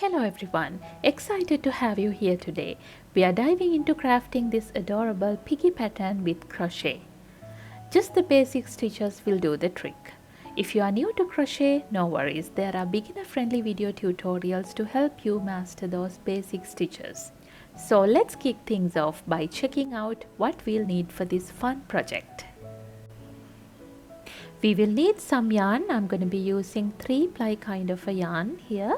Hello everyone, excited to have you here today. We are diving into crafting this adorable piggy pattern with crochet. Just the basic stitches will do the trick. If you are new to crochet, no worries, there are beginner friendly video tutorials to help you master those basic stitches. So let's kick things off by checking out what we'll need for this fun project. We will need some yarn. I'm going to be using 3-ply kind of a yarn here.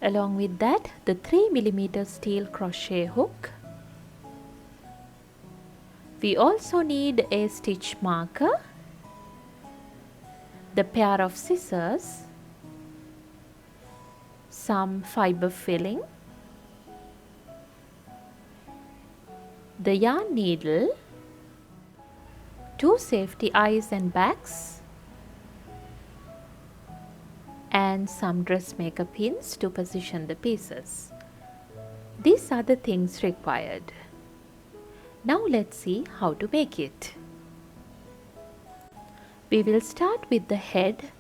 Along with that, the 3mm steel crochet hook. We also need a stitch marker, the pair of scissors, some fiber filling, the yarn needle, 2 safety eyes and backs, and some dressmaker pins to position the pieces. These are the things required. Now let's see how to make it. We will start with the head.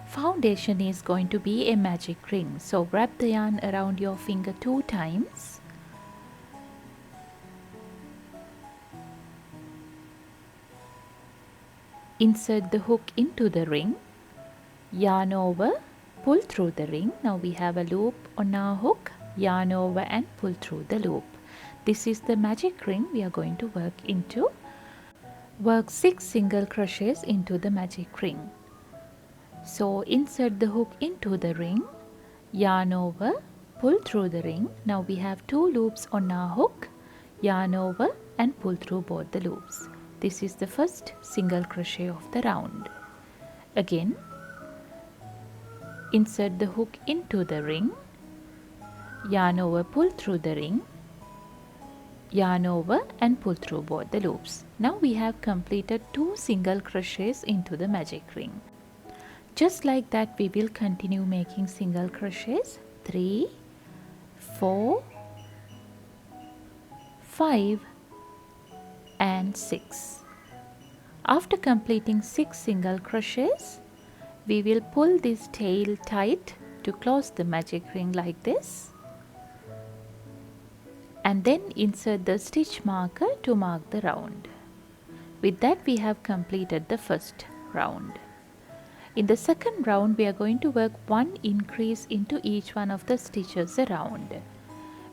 Foundation is going to be a magic ring, so wrap the yarn around your finger 2 times. Insert the hook into the ring. Yarn over, pull through the ring. Now we have a loop on our hook, yarn over and pull through the loop. This is the magic ring we are going to work into. Work 6 single crochets into the magic ring. So insert the hook into the ring, yarn over, pull through the ring. Now we have 2 loops on our hook, yarn over and pull through both the loops. This is the first single crochet of the round. Again, insert the hook into the ring, yarn over, pull through the ring, yarn over and pull through both the loops. Now we have completed 2 single crochets into the magic ring. Just like that, we will continue making single crochets 3, 4, 5 and 6. After completing 6 single crochets, we will pull this tail tight to close the magic ring like this, and then insert the stitch marker to mark the round. With that, we have completed the first round. In the second round, we are going to work 1 increase into each one of the stitches around,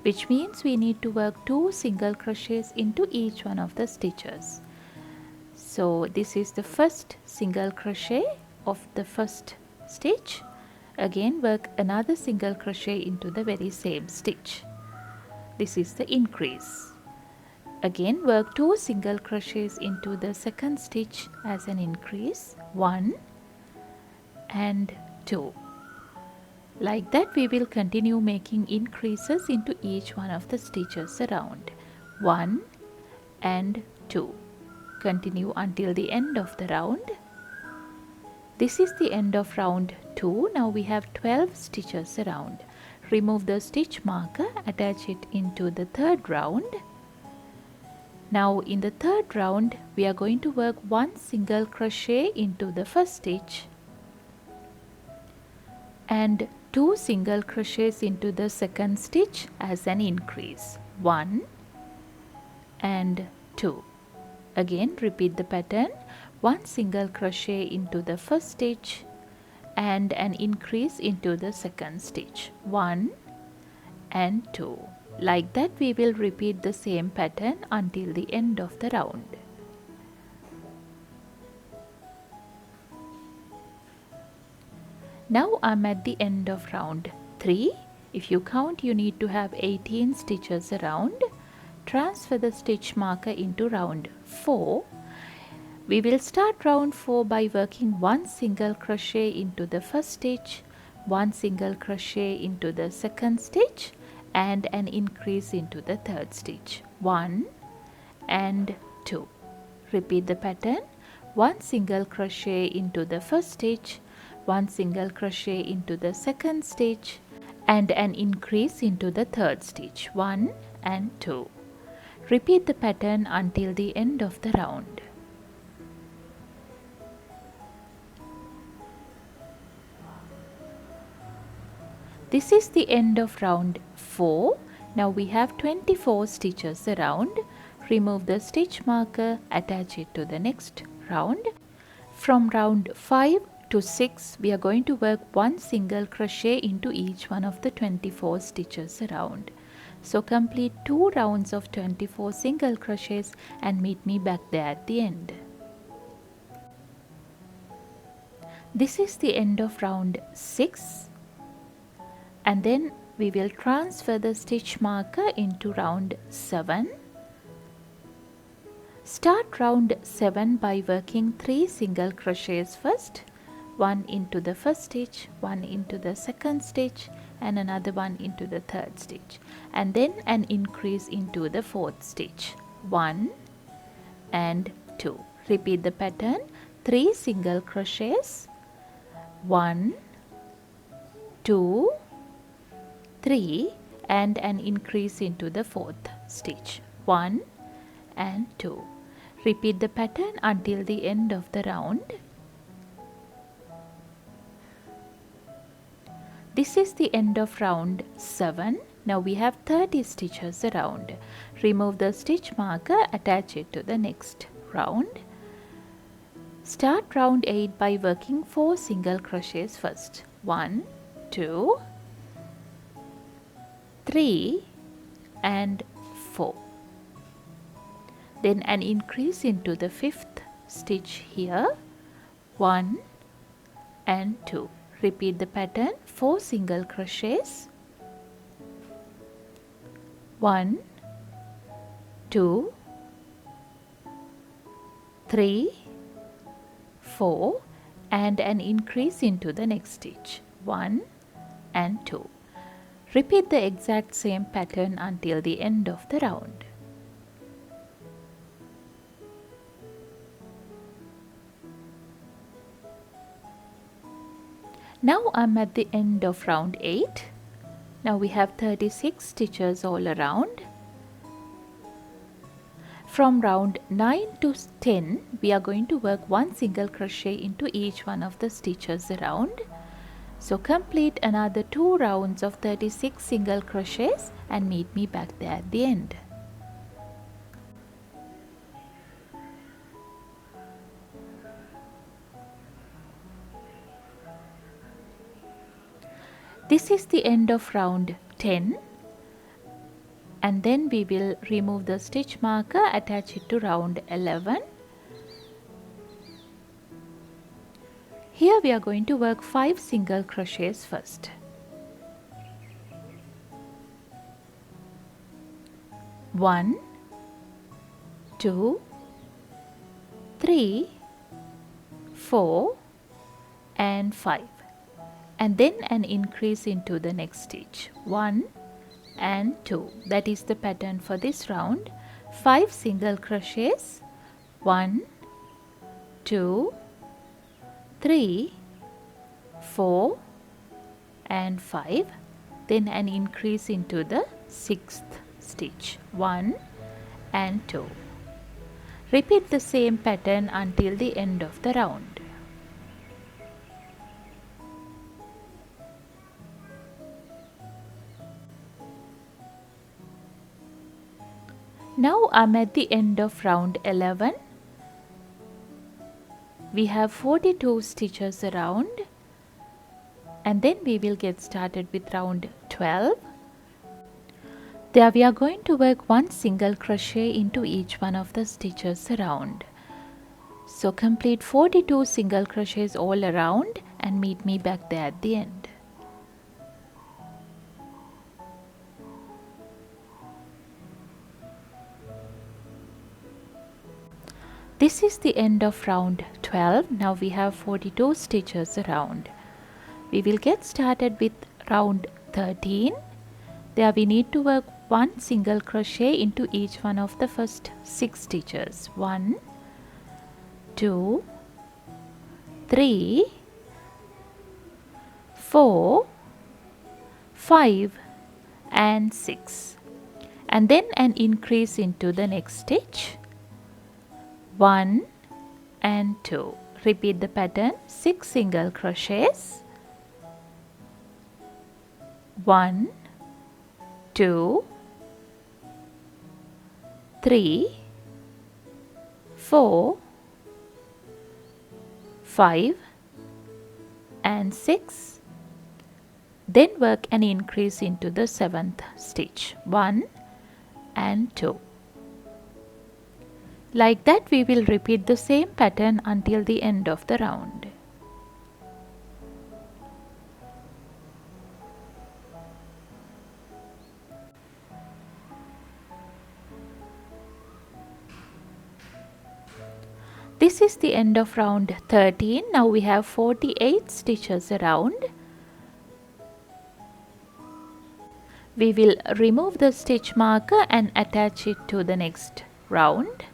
which means we need to work 2 single crochets into each one of the stitches. So this is the first single crochet of the first stitch. Again, work another single crochet into the very same stitch. This is the increase. Again, work 2 single crochets into the second stitch as an increase, 1 and 2. Like that, we will continue making increases into each one of the stitches around, 1 and 2. Continue until the end of the round. This is the end of round 2. Now we have 12 stitches around. Remove the stitch marker, attach it into the third round. Now in the third round, we are going to work 1 single crochet into the first stitch and 2 single crochets into the second stitch as an increase, 1 and 2. Again, repeat the pattern, 1 single crochet into the first stitch and an increase into the second stitch, 1 and 2. Like that, we will repeat the same pattern until the end of the round. Now I'm at the end of round 3. If you count, you need to have 18 stitches around. Transfer the stitch marker into round 4. We will start round 4 by working 1 single crochet into the first stitch, 1 single crochet into the second stitch and an increase into the third stitch, 1 and 2. Repeat the pattern, 1 single crochet into the first stitch, 1 single crochet into the second stitch and an increase into the third stitch, 1 and 2. Repeat the pattern until the end of the round. This is the end of round 4. Now we have 24 stitches around. Remove the stitch marker, attach it to the next round. From round 5 to 6 we are going to work one single crochet into each one of the 24 stitches around. So complete 2 rounds of 24 single crochets and meet me back there at the end. This is the end of round 6, and then we will transfer the stitch marker into round 7. Start round 7 by working 3 single crochets first, one into the first stitch, one into the second stitch, and another one into the third stitch, and then an increase into the fourth stitch, 1 and 2. Repeat the pattern, 3 single crochets, 1, 2, 3, and an increase into the fourth stitch, 1 and 2. Repeat the pattern until the end of the round. This is the end of round 7. Now we have 30 stitches around. Remove the stitch marker, attach it to the next round. Start round 8 by working 4 single crochets first. 1, 2, 3 and 4. Then an increase into the 5th stitch here, 1 and 2. Repeat the pattern, 4 single crochets, 1, 2, 3, 4, and an increase into the next stitch, 1 and 2. Repeat the exact same pattern until the end of the round. Now I'm at the end of round 8. Now we have 36 stitches all around. From round 9 to 10 we are going to work one single crochet into each one of the stitches around. So complete another 2 rounds of 36 single crochets and meet me back there at the end. This is the end of round 10, and then we will remove the stitch marker, attach it to round 11. Here we are going to work 5 single crochets first. 1, 2, 3, 4 and 5. And then an increase into the next stitch, 1 and 2. That is the pattern for this round. 5 single crochets, 1, 2, 3, 4 and 5. Then an increase into the 6th stitch, 1 and 2. Repeat the same pattern until the end of the round. Now I'm at the end of round 11. We have 42 stitches around, and then we will get started with round 12. There we are going to work one single crochet into each one of the stitches around. So complete 42 single crochets all around and meet me back there at the end. This is the end of round 12. Now we have 42 stitches around. We will get started with round 13. There we need to work one single crochet into each one of the first 6 stitches. 1, 2, 3, 4, 5 and 6. And then an increase into the next stitch, 1 and 2. Repeat the pattern, 6 single crochets, 1, 2, 3, 4, 5 and 6. Then work an increase into the 7th stitch, 1 and 2. Like that we will repeat the same pattern until the end of the round. This is the end of round 13. Now we have 48 stitches around. We will remove the stitch marker and attach it to the next round.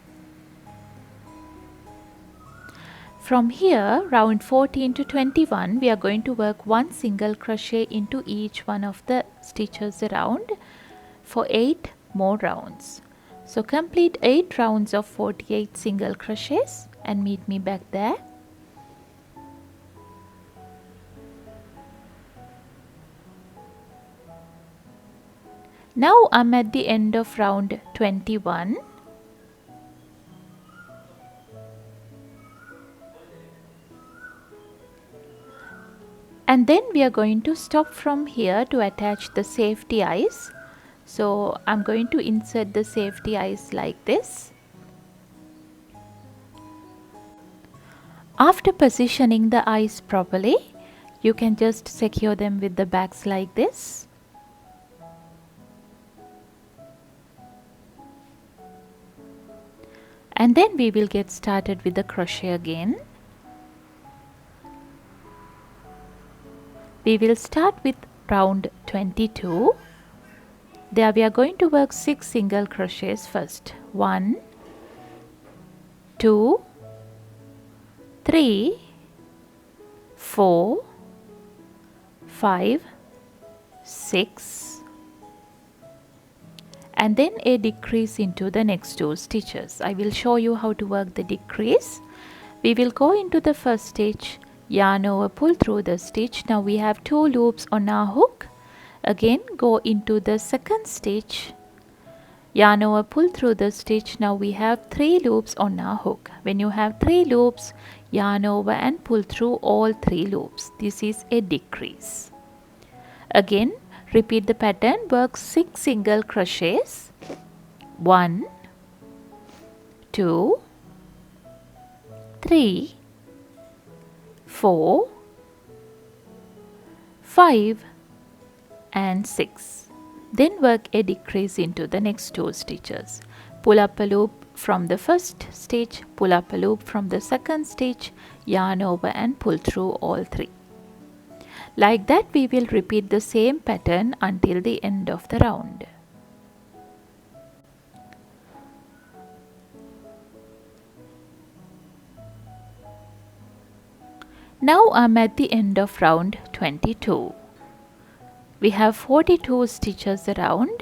From here, round 14 to 21, we are going to work one single crochet into each one of the stitches around for 8 more rounds. So complete 8 rounds of 48 single crochets and meet me back there. Now I'm at the end of round 21. And then we are going to stop from here to attach the safety eyes. So I'm going to insert the safety eyes like this. After positioning the eyes properly, you can just secure them with the backs like this. And then we will get started with the crochet again. We will start with round 22. There we are going to work 6 single crochets first. 1, 2, 3, 4, 5, 6, and then a decrease into the next 2 stitches. I will show you how to work the decrease. We will go into the first stitch, yarn over, pull through the stitch. Now we have 2 loops on our hook. Again go into the second stitch, yarn over, pull through the stitch. Now we have 3 loops on our hook. When you have 3 loops, yarn over and pull through all 3 loops. This is a decrease. Again repeat the pattern, work 6 single crochets. 1, 2, 3, 4, 5 and 6. Then work a decrease into the next 2 stitches. Pull up a loop from the first stitch, pull up a loop from the second stitch, yarn over and pull through all 3. Like that we will repeat the same pattern until the end of the round. Now I'm at the end of round 22. We have 42 stitches around,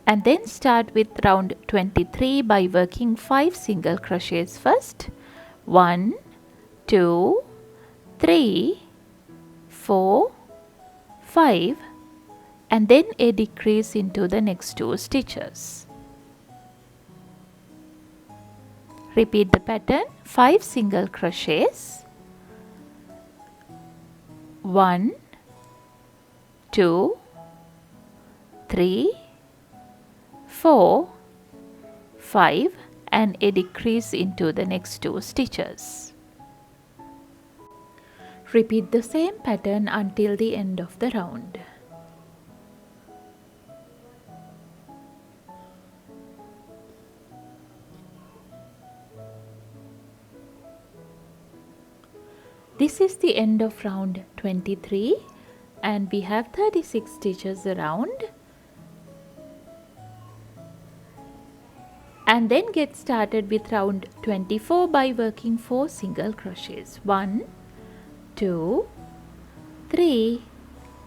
and then start with round 23 by working 5 single crochets first. 1, 2, 3, 4, 5 and then a decrease into the next 2 stitches. Repeat the pattern, 5 single crochets. 1, 2, 3, 4, 5 and a decrease into the next 2 stitches. Repeat the same pattern until the end of the round. This is the end of round 23 and we have 36 stitches around. And then get started with round 24 by working 4 single crochets. 1, 2, 3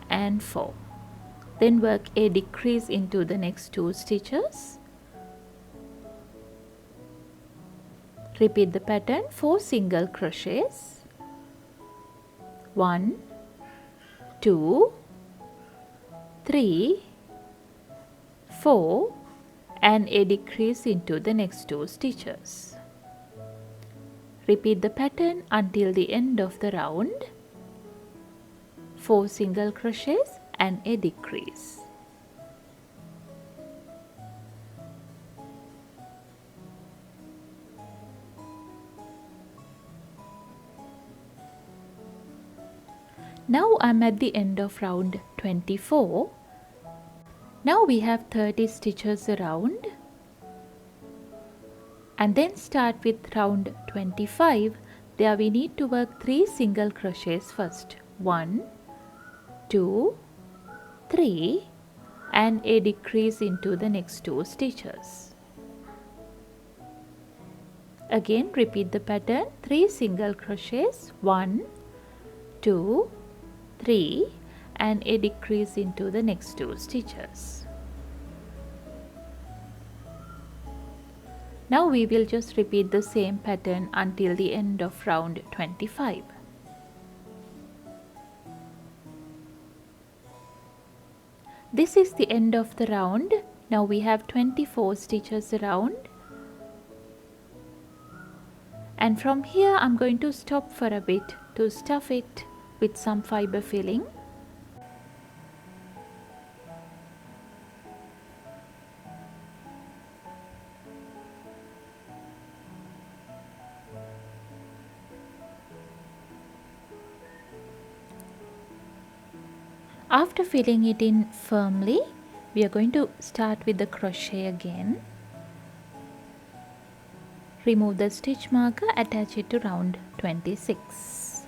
and 4. Then work a decrease into the next 2 stitches. Repeat the pattern, 4 single crochets. 1, 2, 3, 4 and a decrease into the next 2 stitches. Repeat the pattern until the end of the round. 4 single crochets and a decrease. Now I'm at the end of round 24. Now we have 30 stitches around, and then start with round 25. There we need to work 3 single crochets first. 1, 2, 3 and a decrease into the next 2 stitches. Again repeat the pattern, 3 single crochets, 1, 2, 3 and a decrease into the next 2 stitches. Now we will just repeat the same pattern until the end of round 25. This is the end of the round. Now we have 24 stitches around, and from here I'm going to stop for a bit to stuff it with some fiber filling. After filling it in firmly, we are going to start with the crochet again. Remove the stitch marker, attach it to round 26.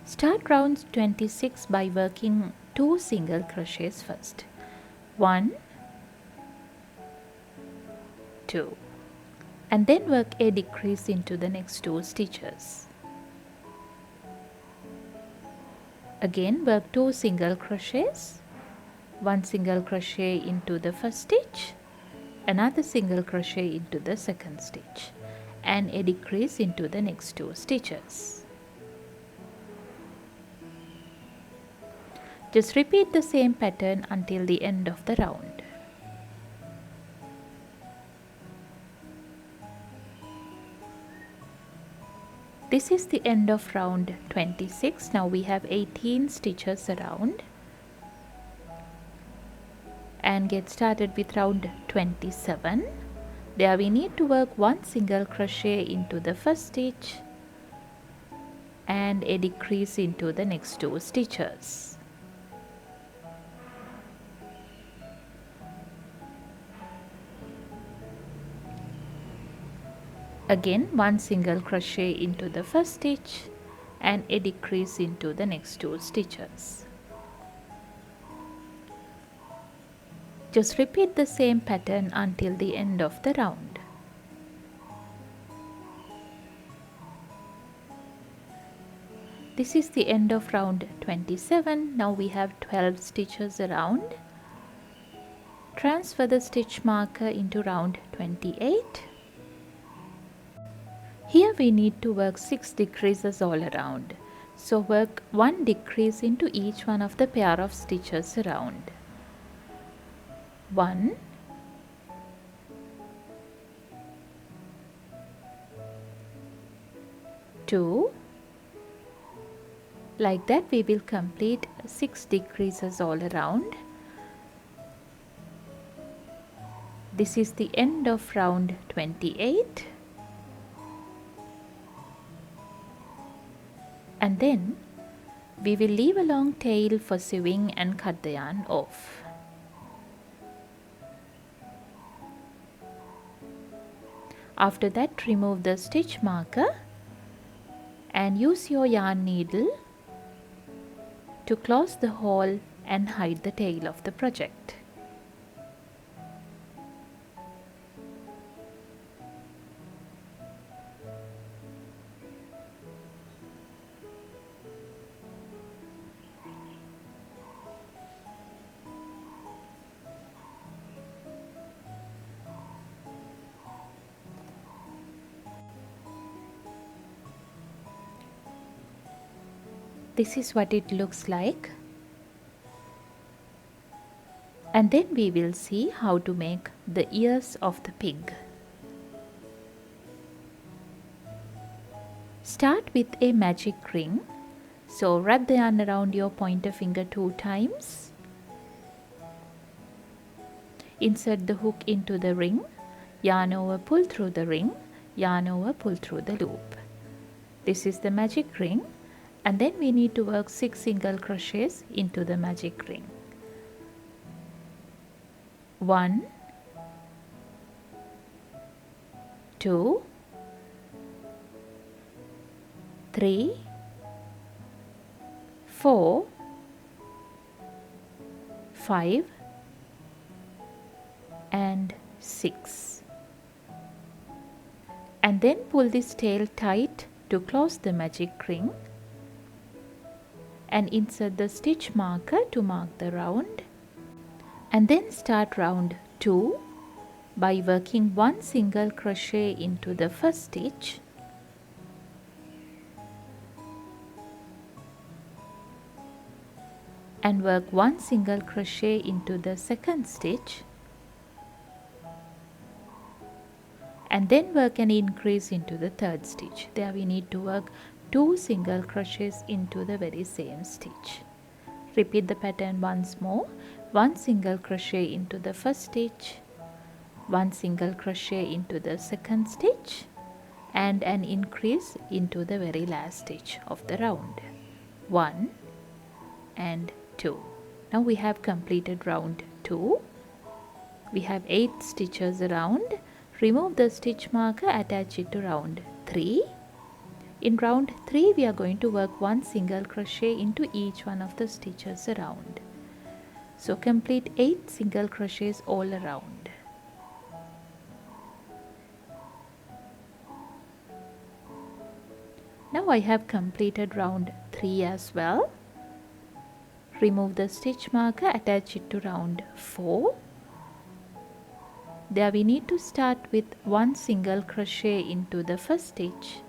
Start round 26 by working 2 single crochets first. 1, 2 and then work a decrease into the next 2 stitches. Again work 2 single crochets, 1 single crochet into the first stitch, another single crochet into the second stitch and a decrease into the next 2 stitches. Just repeat the same pattern until the end of the round. This is the end of round 26. Now we have 18 stitches around, and get started with round 27. There we need to work 1 single crochet into the first stitch and a decrease into the next 2 stitches. Again 1 single crochet into the first stitch and a decrease into the next 2 stitches. Just repeat the same pattern until the end of the round. This is the end of round 27. Now we have 12 stitches around. Transfer the stitch marker into round 28. Here we need to work 6 decreases all around. So work 1 decrease into each one of the pair of stitches around. 1, 2, like that we will complete 6 decreases all around. This is the end of round 28. And then we will leave a long tail for sewing and cut the yarn off. After that, remove the stitch marker and use your yarn needle to close the hole and hide the tail of the project. This is what it looks like. And then we will see how to make the ears of the pig. Start with a magic ring. So wrap the yarn around your pointer finger 2 times. Insert the hook into the ring, yarn over, pull through the ring, yarn over, pull through the loop. This is the magic ring, and then we need to work 6 single crochets into the magic ring. 1, 2, 3, 4, 5 and 6. And then pull this tail tight to close the magic ring and insert the stitch marker to mark the round, and then start round 2 by working 1 single crochet into the first stitch, and work 1 single crochet into the second stitch, and then work an increase into the third stitch. There we need to work 2 single crochets into the very same stitch. Repeat the pattern once more. 1 single crochet into the first stitch, 1 single crochet into the second stitch, and an increase into the very last stitch of the round. 1 and 2. Now we have completed round 2. We have 8 stitches around. Remove the stitch marker, attach it to round 3. In round 3 we are going to work 1 single crochet into each one of the stitches around. So complete 8 single crochets all around. Now I have completed round 3 as well. Remove the stitch marker, attach it to round 4. There we need to start with 1 single crochet into the first stitch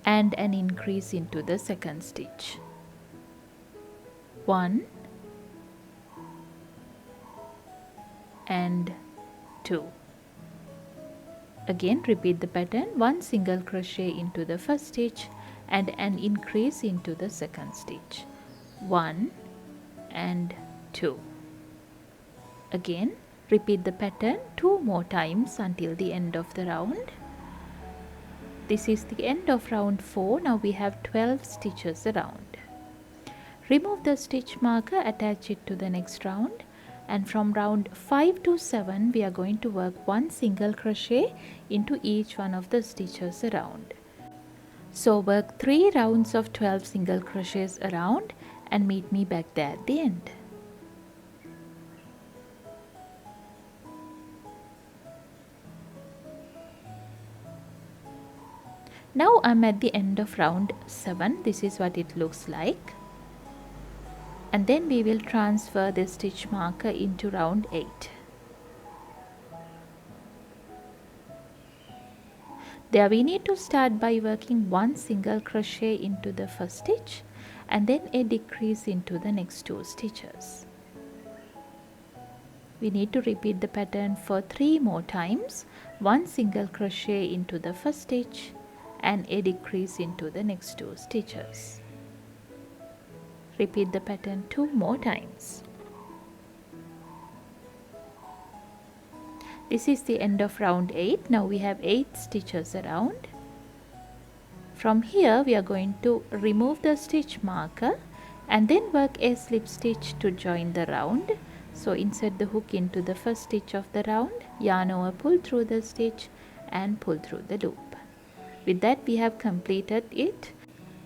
and an increase into the second stitch. 1 and 2. Again repeat the pattern, 1 single crochet into the first stitch and an increase into the second stitch. 1 and 2. Again repeat the pattern 2 more times until the end of the round. This is the end of round 4. Now we have 12 stitches around. Remove the stitch marker, attach it to the next round, and from round 5 to 7 we are going to work 1 single crochet into each one of the stitches around. So work 3 rounds of 12 single crochets around and meet me back there at the end. Now I'm at the end of round 7. This is what it looks like. And then we will transfer the stitch marker into round 8. There we need to start by working 1 single crochet into the first stitch and then a decrease into the next 2 stitches. We need to repeat the pattern for 3 more times. 1 single crochet into the first stitch and a decrease into the next 2 stitches. Repeat the pattern 2 more times. This is the end of round 8. Now we have 8 stitches around. From here we are going to remove the stitch marker and then work a slip stitch to join the round. So insert the hook into the first stitch of the round, yarn over, pull through the stitch and pull through the loop. With that we have completed it.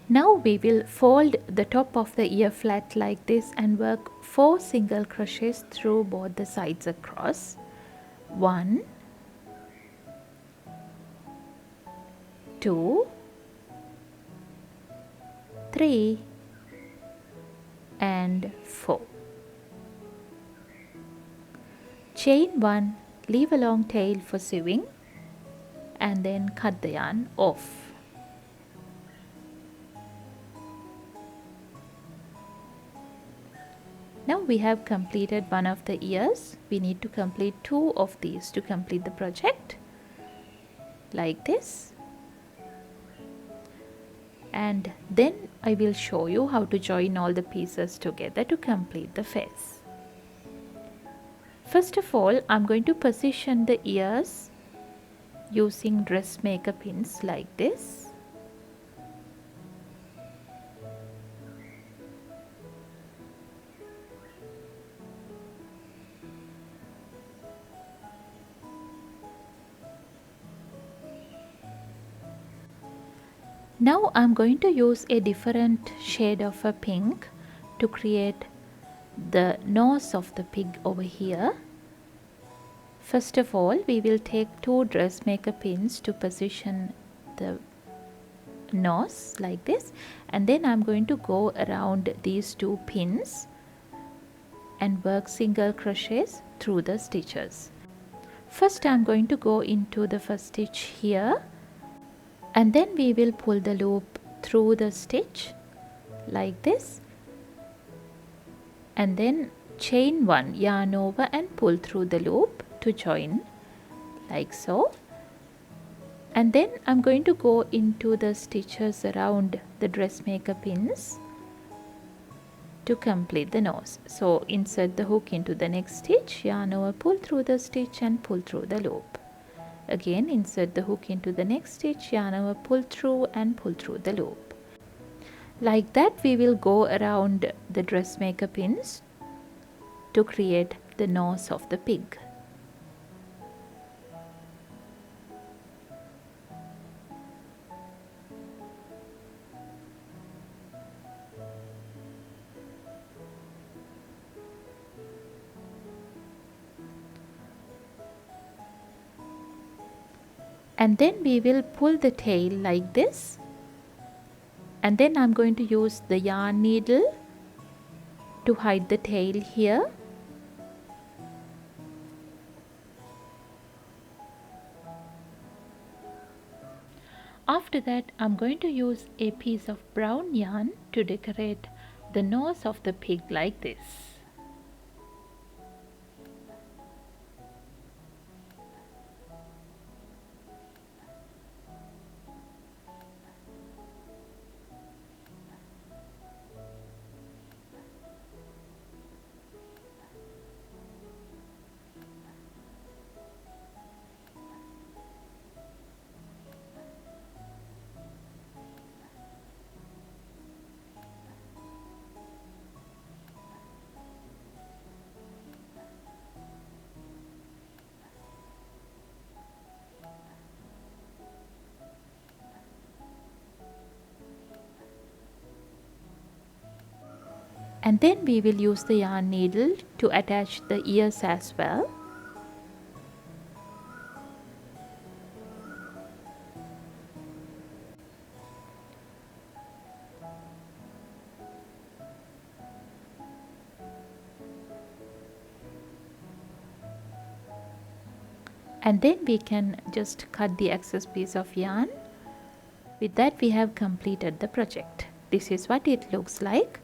Now we will fold the top of the ear flat like this and work 4 single crochets through both the sides across. 1, 2, 3 and 4. Chain 1, leave a long tail for sewing and then cut the yarn off. Now we have completed one of the ears. We need to complete 2 of these to complete the project, like this. And then I will show you how to join all the pieces together to complete the face. First of all, I'm going to position the ears using dressmaker pins like this. Now I'm going to use a different shade of a pink to create the nose of the pig over here. First of all, we will take 2 dressmaker pins to position the nose like this, and then I'm going to go around these 2 pins and work single crochets through the stitches. First I'm going to go into the first stitch here, and then we will pull the loop through the stitch like this, and then chain 1, yarn over and pull through the loop to join like so. And then I'm going to go into the stitches around the dressmaker pins to complete the nose. So insert the hook into the next stitch, yarn over, pull through the stitch and pull through the loop. Again insert the hook into the next stitch, yarn over, pull through and pull through the loop. Like that we will go around the dressmaker pins to create the nose of the pig. And then we will pull the tail like this, and then I'm going to use the yarn needle to hide the tail here. After that, I'm going to use a piece of brown yarn to decorate the nose of the pig like this. And then we will use the yarn needle to attach the ears as well. And then we can just cut the excess piece of yarn. With that we have completed the project. This is what it looks like.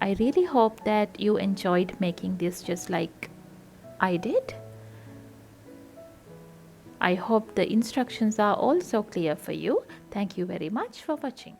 I really hope that you enjoyed making this just like I did. I hope the instructions are also clear for you. Thank you very much for watching.